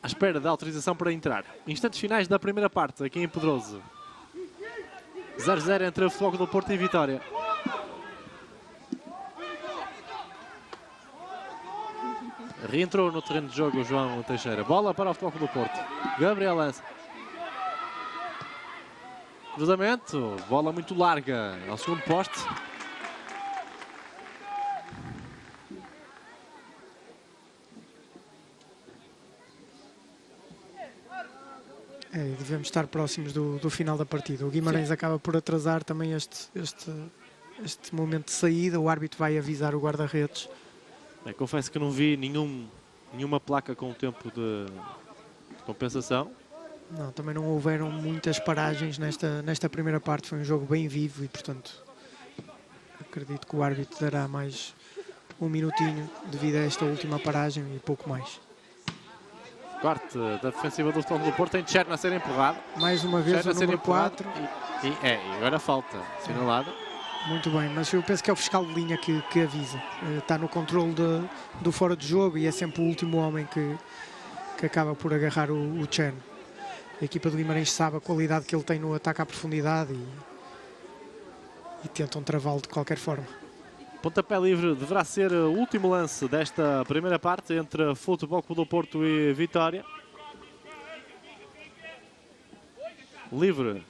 espera da autorização para entrar. Instantes finais da primeira parte, aqui em Pedroso. 0-0 entre o Futebol Clube do Porto e Vitória. Reentrou no terreno de jogo o João Teixeira. Bola para o Futebol Clube do Porto. Gabriel lança. Cruzamento. Bola muito larga ao segundo poste. Devemos estar próximos do final da partida. O Guimarães acaba por atrasar também este momento de saída. O árbitro vai avisar o guarda-redes. Confesso que não vi nenhuma placa com tempo de compensação. Não, também não houveram muitas paragens nesta primeira parte. Foi um jogo bem vivo e, portanto, acredito que o árbitro dará mais um minutinho devido a esta última paragem e pouco mais. Corte da defensiva do Futebol do Porto, tem Tcherna a ser empurrado. Mais uma vez o número 4. E agora falta, assinalada. Muito bem, mas eu penso que é o fiscal de linha que avisa. Está no controle do fora de jogo e é sempre o último homem que acaba por agarrar o Tcherna. A equipa do Guimarães sabe a qualidade que ele tem no ataque à profundidade e tentam travá-lo de qualquer forma. Pontapé livre deverá ser o último lance desta primeira parte entre Futebol Clube do Porto e Vitória. Livre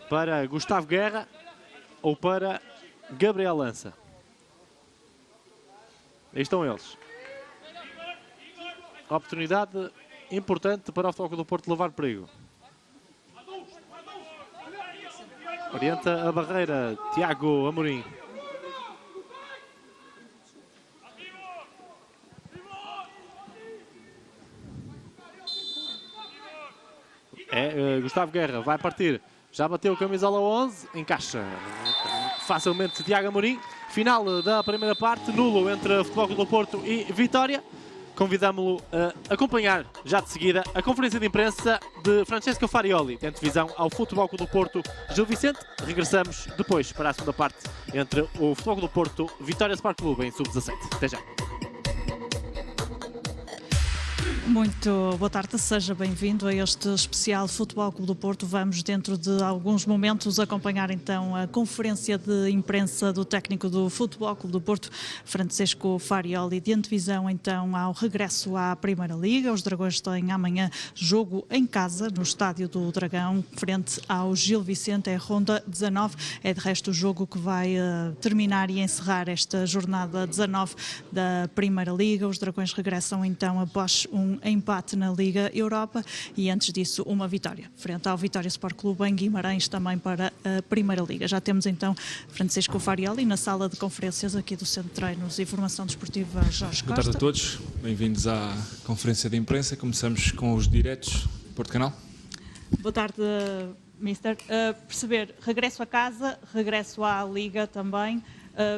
para Gustavo Guerra ou para Gabriel Lança. Aí estão eles. Oportunidade importante para o Futebol Clube do Porto levar perigo. Orienta a barreira Tiago Amorim. Gustavo Guerra vai partir, já bateu camisola 11, encaixa facilmente Tiago Amorim. Final da primeira parte, nulo entre Futebol Clube do Porto e Vitória. Convidamo-lo a acompanhar já de seguida a conferência de imprensa de Francesco Farioli, de Antevisão ao Futebol Clube do Porto Gil Vicente. Regressamos depois para a segunda parte entre o Futebol Clube do Porto Vitória Sport Clube em sub-17. Até já. Muito boa tarde, seja bem-vindo a este especial Futebol Clube do Porto. Vamos dentro de alguns momentos acompanhar então a conferência de imprensa do técnico do Futebol Clube do Porto, Francesco Farioli, de Antevisão então ao regresso à Primeira Liga. Os Dragões têm amanhã jogo em casa no Estádio do Dragão, frente ao Gil Vicente, é ronda 19, é de resto o jogo que vai terminar e encerrar esta jornada 19 da Primeira Liga. Os Dragões regressam então após um empate na Liga Europa e antes disso uma vitória frente ao Vitória Sport Clube em Guimarães também para a Primeira Liga. Já temos então Francesco Farioli na sala de conferências aqui do Centro de Treinos e Formação Desportiva Jorge Costa. Boa tarde a todos, bem-vindos à conferência de imprensa. Começamos com os diretos Porto Canal. Boa tarde, Mister. Perceber, regresso a casa, regresso à Liga também.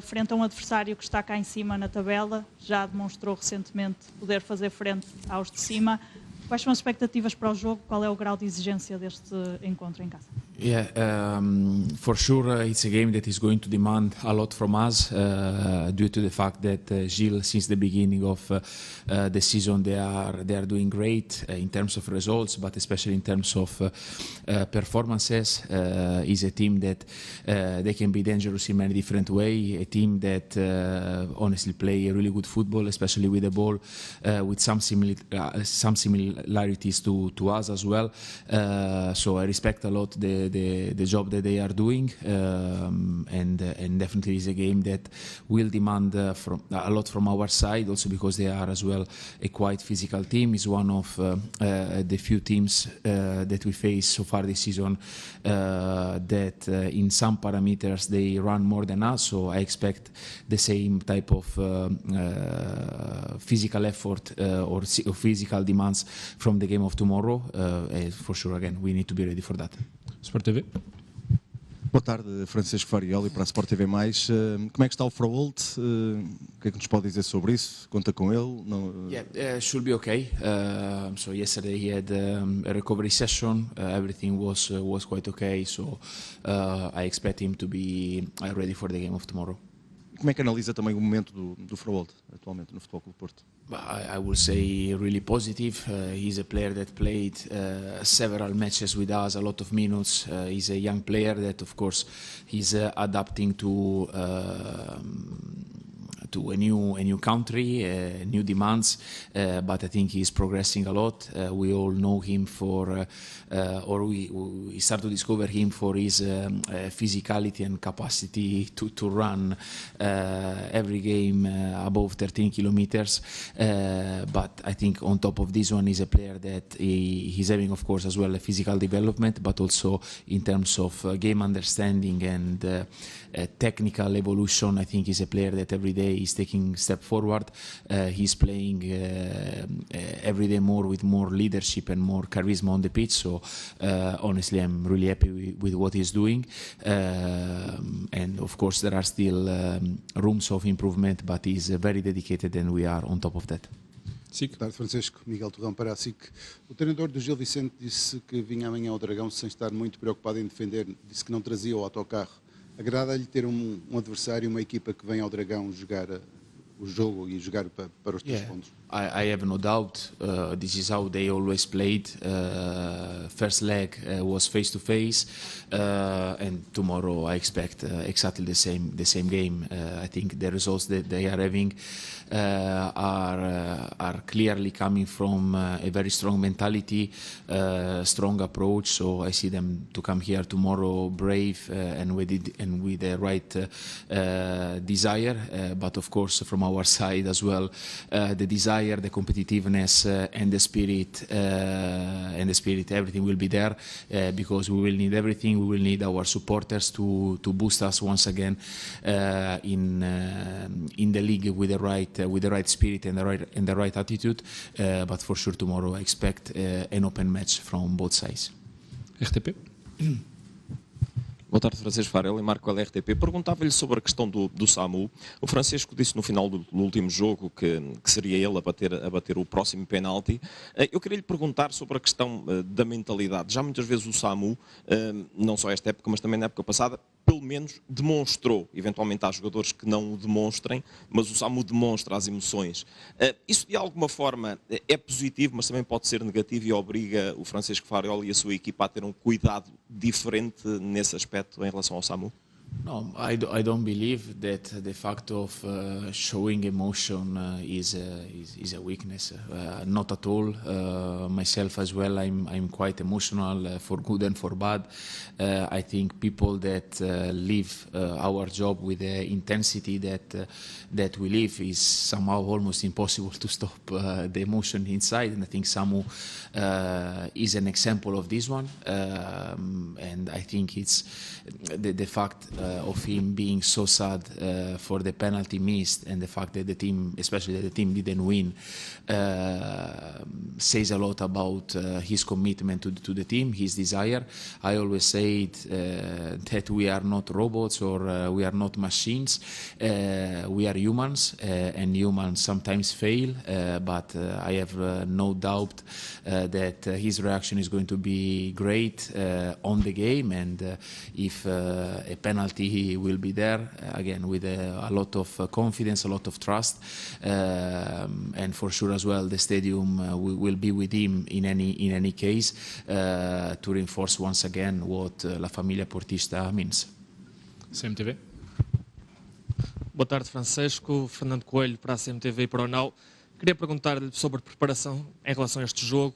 Frente a um adversário que está cá em cima na tabela, já demonstrou recentemente poder fazer frente aos de cima. Quais são as expectativas para o jogo? Qual é o grau de exigência deste encontro em casa? Yeah, for sure it's a game that is going to demand a lot from us due to the fact that Gil, since the beginning of the season, they are doing great in terms of results, but especially in terms of performances. Is a team that they can be dangerous in many different ways. A team that honestly play a really good football, especially with the ball, with some similarities to us as well. So I respect a lot the job that they are doing, and definitely is a game that will demand a lot from our side, also because they are as well a quite physical team. Is one of the few teams that we face so far this season that in some parameters they run more than us, so I expect the same type of physical effort or physical demands from the game of tomorrow. For sure, again, we need to be ready for that. Sport TV. Boa tarde, Francisco Farioli para a Sport TV+. Como é que está o Froholt? O que é que nos pode dizer sobre isso? Conta com ele? Yeah, should be okay. So yesterday he had a recovery session. Everything was quite okay. So I expect him to be ready for the game of tomorrow. Como é que analisa também o momento do Froholt atualmente no Futebol Clube do Porto? I will say really positive. He's a player that played several matches with us, a lot of minutes. He's a young player that, of course, he's adapting to a new country, new demands, but I think he's progressing a lot. We all know him for, we start to discover him for his physicality and capacity to run every game above 13 kilometers. But I think on top of this one, he's a player that he's having, of course, as well a physical development, but also in terms of game understanding and technical evolution. I think he's a player that every day is taking a step forward. He's playing every day more with more leadership and more charisma on the pitch. So honestly, I'm really happy with what he's doing. And of course, there are still rooms of improvement, but he's very dedicated and we are on top of that. Boa tarde, Francisco. Miguel Torrão para a SIC. O treinador do Gil, Vicente, disse que vinha amanhã ao Dragão sem estar muito preocupado em defender. Disse que não trazia o autocarro. Agrada-lhe ter um adversário, uma equipa que vem ao Dragão jogar o jogo e jogar para os 3 pontos? I have no doubt. This is how they always played. First leg was face to face, and tomorrow I expect exactly the same game. I think the results that they are having are clearly coming from a very strong mentality, strong approach. So I see them to come here tomorrow brave and with the right desire. But of course, from our side as well, the desire, the competitiveness, and the spirit, everything will be there because we will need everything. We will need our supporters to boost us once again in the league with the right spirit and the right attitude. But for sure tomorrow I expect an open match from both sides. RTP. Boa tarde, Francisco Farel e Marco LRTP. Perguntava-lhe sobre a questão do Samu. O Francisco disse no final do último jogo que seria ele a bater o próximo penalti. Eu queria lhe perguntar sobre a questão da mentalidade. Já muitas vezes o Samu, não só esta época, mas também na época passada, pelo menos demonstrou. Eventualmente há jogadores que não o demonstrem, mas o Samu demonstra as emoções. Isso de alguma forma é positivo, mas também pode ser negativo e obriga o Francisco Farel e a sua equipa a ter um cuidado diferente nesse aspecto em relação ao Samu? No, I don't believe that the fact of showing emotion is a weakness. Not at all. Myself as well, I'm quite emotional for good and for bad. I think people that live our job with the intensity that we live is somehow almost impossible to stop the emotion inside. And I think Samu is an example of this one. And I think it's the fact of him being so sad for the penalty missed and the fact that the team, especially that the team didn't win, says a lot about his commitment to the team, his desire. I always say that we are not robots or we are not machines. We are humans and humans sometimes fail, but I have no doubt that his reaction is going to be great on the game, and if a penalty will be there again with a lot of confidence, a lot of trust, and for sure as well the stadium will be with him in any case to reinforce once again what La Famiglia Portista means. CMTV. Boa tarde, Francisco. Fernando Coelho para a CMTV e para o Now. Queria perguntar-lhe sobre a preparação em relação a este jogo.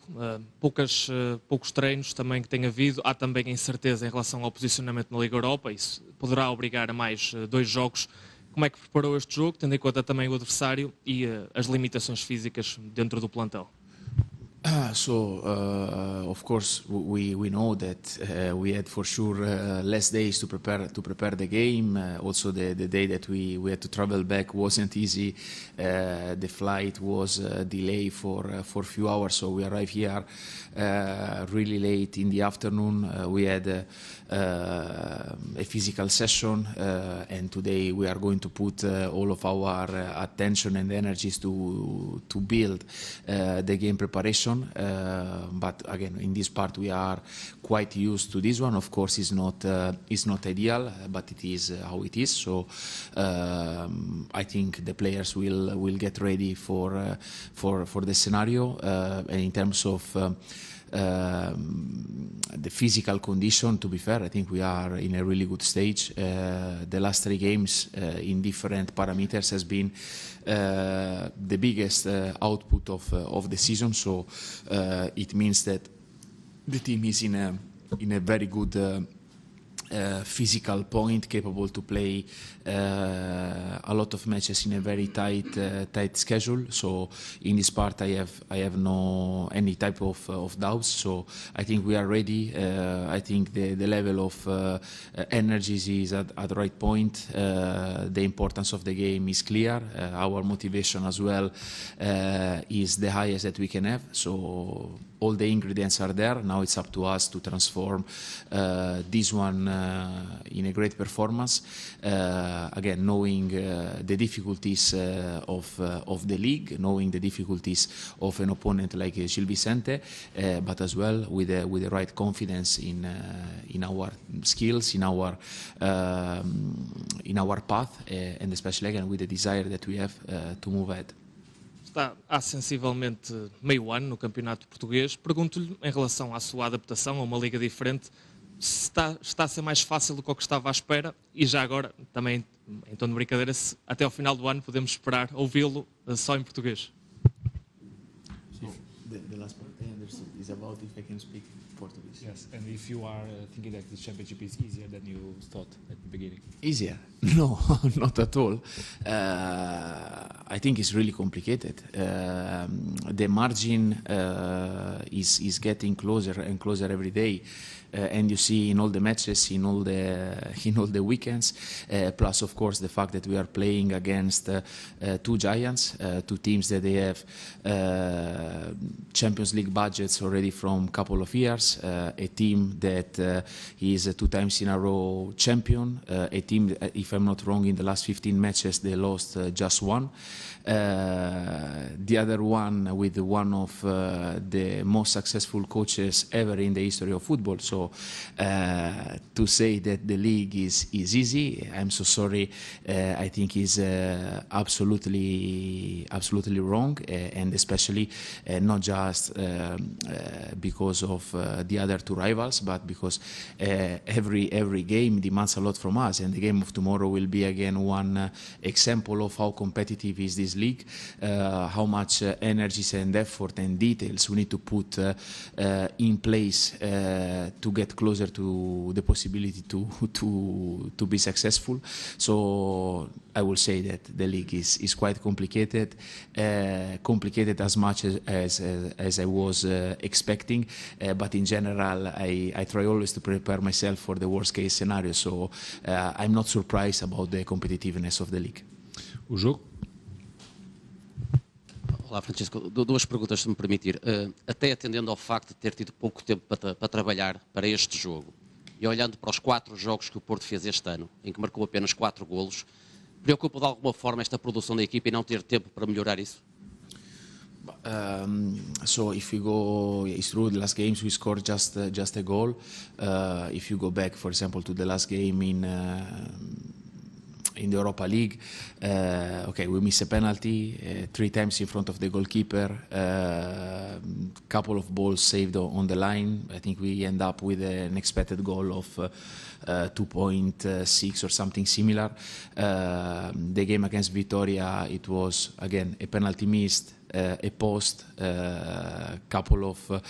Poucos treinos também que tem havido. Há também incerteza em relação ao posicionamento na Liga Europa. Isso poderá obrigar a mais 2 jogos. Como é que preparou este jogo, tendo em conta também o adversário e as limitações físicas dentro do plantel? Of course, we know that we had for sure less days to prepare the game. Also, the day that we had to travel back wasn't easy. The flight was delayed for a few hours, so we arrived here really late in the afternoon. We had a physical session, and today we are going to put all of our attention and energies to build the game preparation. condition, but again, in this part we are quite used to this one. Of course, it's not ideal, but it is how it is. So I think the players will get ready for the scenario. And in terms of the physical condition, to be fair, I think we are in a really good stage. The last 3 games in different parameters has been the biggest output of the season. So it means that the team is in a very good physical point, capable to play a lot of matches in a very tight schedule. So in this part, I have no any type of doubts. So I think we are ready. I think the level of energies is at the right point. The importance of the game is clear. Our motivation as well is the highest that we can have. So all the ingredients are there. Now it's up to us to transform this one in a great performance. Again, knowing the difficulties of the league, knowing the difficulties of an opponent like Gil Vicente, but as well with the right confidence in our skills, in our path, and especially again with the desire that we have to move ahead. Está há sensivelmente meio ano no Campeonato Português. Pergunto-lhe, em relação à sua adaptação a uma liga diferente, se está a ser mais fácil do que o que estava à espera, e já agora, também em tom de brincadeira, se até ao final do ano podemos esperar ouvi-lo só em português. The last part I understood is about if I can speak Portuguese. Yes, and if you are thinking that this championship is easier than you thought at the beginning. Easier? No, not at all. I think it's really complicated. The margin is getting closer and closer every day. And you see in all the matches, in all the weekends, plus of course the fact that we are playing against 2 giants, 2 teams that they have Champions League budgets already from a couple of years, a team that is 2 times in a row champion, a team, if I'm not wrong, in the last 15 matches they lost just 1. The other one with one of the most successful coaches ever in the history of football. So to say that the league is easy, I'm so sorry. I think is absolutely wrong, and especially not just because of the other 2 rivals, but because every game demands a lot from us, and the game of tomorrow will be again one example of how competitive is this league, how much energies and effort and details we need to put in place to get closer to the possibility to be successful. So I will say that the league is quite complicated, complicated as much as I was expecting, but in general I try always to prepare myself for the worst case scenario, so I'm not surprised about the competitiveness of the league. O jogo? Olá, Francisco. 2 perguntas, se me permitir. Até atendendo ao facto de ter tido pouco tempo para trabalhar para este jogo, e olhando para os 4 jogos que o Porto fez este ano, em que marcou apenas 4 golos, preocupa de alguma forma esta produção da equipa e não ter tempo para melhorar isso? So if you go, it's true, the last games we scored just a goal. If you go back, for example, to the last game in the Europa League, okay, we miss a penalty 3 times in front of the goalkeeper, couple of balls saved on the line. I think we end up with an expected goal of 2.6 or something similar. The game against Vitoria, it was again a penalty missed, a post, couple of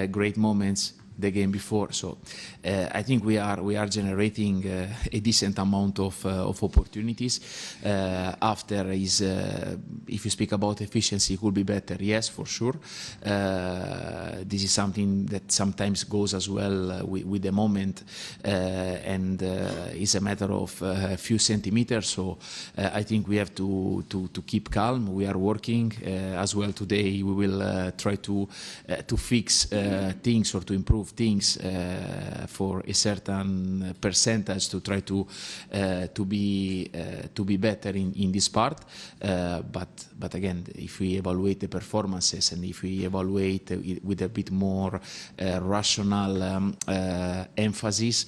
great moments the game before. So I think we are generating a decent amount of opportunities. After is, if you speak about efficiency, it could be better. Yes, for sure. this is something that sometimes goes as well with the moment, and is a matter of a few centimeters. So I think we have to keep calm. We are working as well today. We will try to fix things or to improve things for a certain percentage to try to be better in this part. But again, if we evaluate the performances and if we evaluate with a bit more rational emphasis,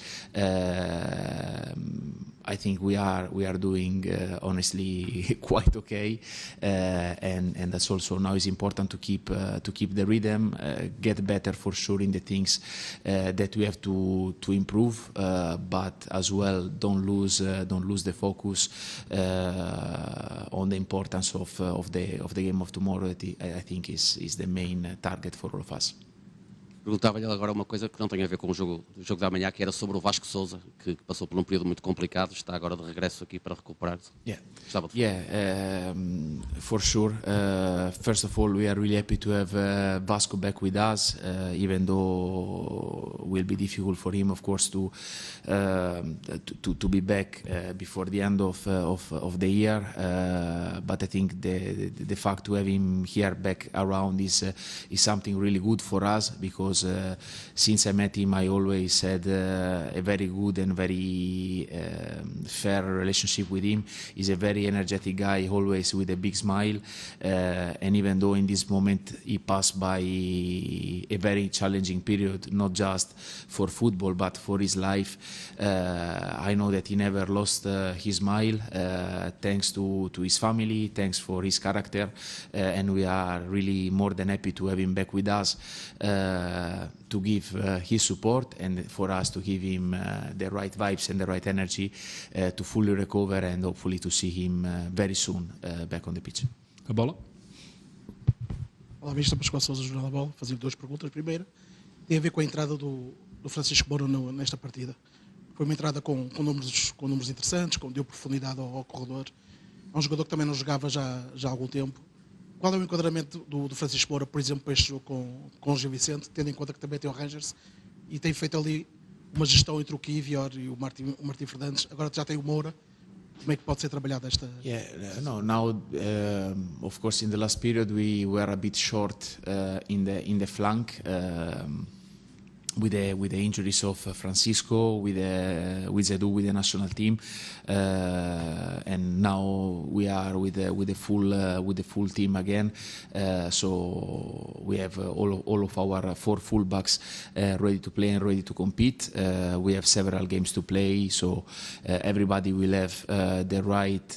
I think we are doing honestly quite okay, and that's also now is important to keep the rhythm, get better for sure in the things that we have to improve, but as well don't lose the focus on the importance of the game of tomorrow. That I think is the main target for all of us. Perguntava-lhe agora uma coisa que não tem a ver com o jogo da manhã, que era sobre o Vasco Sousa, que passou por um período muito complicado, está agora de regresso aqui para recuperar-se. For sure. First of all, we are really happy to have Vasco back with us, even though it will be difficult for him, of course, to be back before the end of the year. But I think the fact to have him here back around is something really good for us, because since I met him, I always had a very good and very fair relationship with him. He's a very energetic guy, always with a big smile, and even though in this moment he passed by a very challenging period, not just for football but for his life, I know that he never lost his smile, thanks to his family, thanks for his character, and we are really more than happy to have him back with us, to give his support and for us to give him the right vibes and the right energy to fully recover and hopefully to see him very soon back on the pitch. A bola? Olá, Pascoal Sousa, Jornal da Bola. Fazer duas perguntas. A primeira tem a ver com a entrada do Francisco Moura nesta partida. Foi uma entrada com números interessantes, deu profundidade ao corredor. É um jogador que também não jogava já há algum tempo. Qual é o enquadramento do Francisco Moura, por exemplo, para este jogo com o Gil Vicente, tendo em conta que também tem o Rangers e tem feito ali uma gestão entre o Kivior e o Martim Fernandes, agora já tem o Moura, como é que pode ser trabalhada esta... Now, of course, in the last period we were a bit short in the flank, with the injuries of Francisco, with Edu, with the national team, and now we are with the full team again. So we have all of our 4 fullbacks ready to play and ready to compete. We have several games to play, so everybody will have the right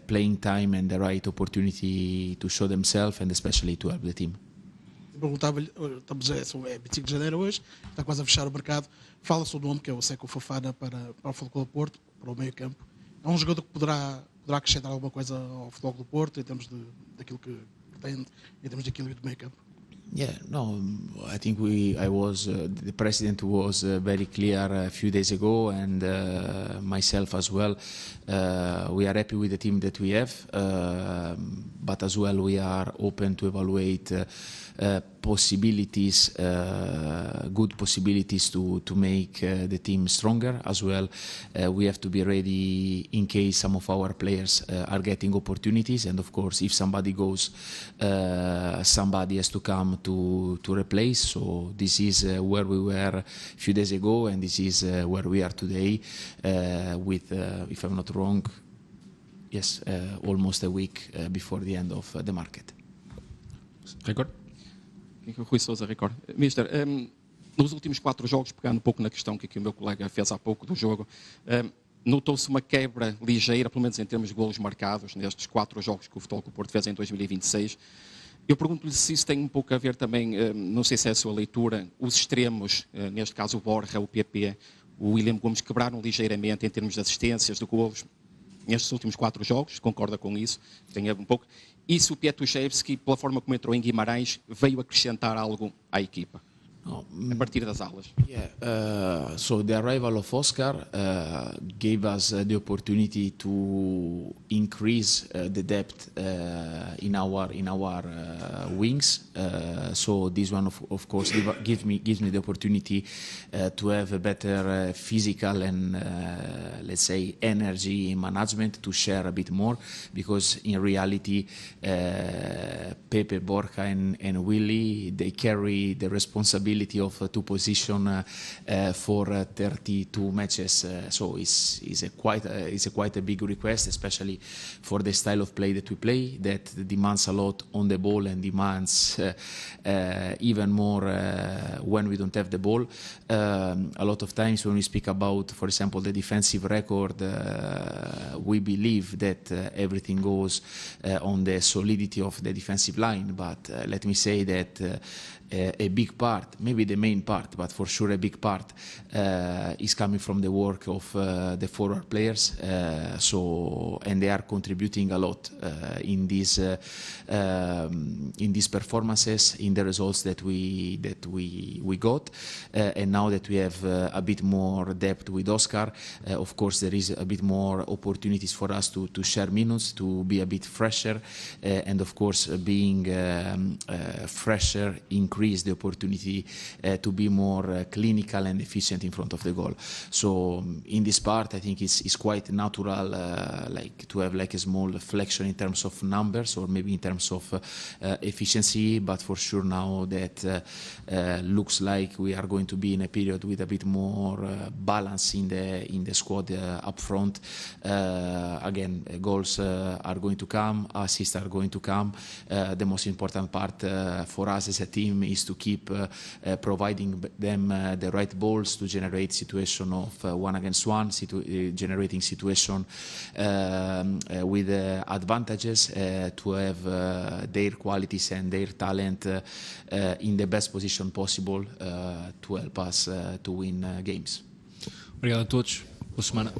playing time and the right opportunity to show themselves, and especially to help the team. Perguntava-lhe, é 25 de janeiro hoje, está quase a fechar o mercado, fala-se o nome, que é o Seco Fofana para o Futebol do Porto, para o meio campo. É um jogador que poderá acrescentar alguma coisa ao Futebol do Porto, em termos daquilo que tem, em termos daquilo e do meio campo? I think the president was very clear a few days ago, and myself as well. We are happy with the team that we have, but as well we are open to evaluate possibilities, good possibilities to make the team stronger as well. We have to be ready in case some of our players are getting opportunities, and of course if somebody goes, somebody has to come to replace. So this is where we were a few days ago, and this is where we are today, with, if I'm not wrong, almost a week before the end of the market. Record? Rui Sousa, Record. Mister, nos últimos 4 jogos, pegando um pouco na questão que aqui o meu colega fez há pouco do jogo, notou-se uma quebra ligeira, pelo menos em termos de golos marcados, nestes 4 jogos que o Futebol do Porto fez em 2026. Eu pergunto-lhe se isso tem um pouco a ver também, não sei se é a sua leitura, os extremos, neste caso o Borja, o PP, o William Gomes, quebraram ligeiramente em termos de assistências, de golos, nestes últimos 4 jogos, concorda com isso? Tem um pouco. E se o Pietruszewski, pela forma como entrou em Guimarães, veio acrescentar algo à equipa? a partir das alas? Yeah, so the arrival of Oscar gave us the opportunity to increase the depth in our wings. So this one, of course, gives me the opportunity to have a better physical and let's say energy management to share a bit more, because in reality, Pepe, Borja, and Willy, they carry the responsibility of two position for 32 matches. So it's a quite a big request, especially for the style of play that we play, that demands a lot on the ball and demands even more when we don't have the ball. A lot of times when we speak about, for example, the defensive record, we believe that everything goes on the solidity of the defensive line, but let me say that a big part, maybe the main part, but for sure a big part is coming from the work of the forward players. And they are contributing a lot in these performances, in the results that we got. And now that we have a bit more depth with Oscar, of course there is a bit more opportunities for us to share minutes, to be a bit fresher, and of course being fresher increase the opportunity to be more clinical and efficient in front of the goal. So in this part, I think it's quite natural, like to have like a small flexion in terms of numbers or maybe in terms of efficiency. But for sure now that looks like we are going to be in a period with a bit more balance in the squad up front. Again, goals are going to come, assists are going to come. The most important part for us as a team is to keep providing them the right balls to generate situation of 1-against-1, generating situation with advantages, to have their qualities and their talent in the best position possible to help us to win games. Obrigado a todos. Boa semana.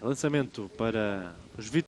Lançamento para os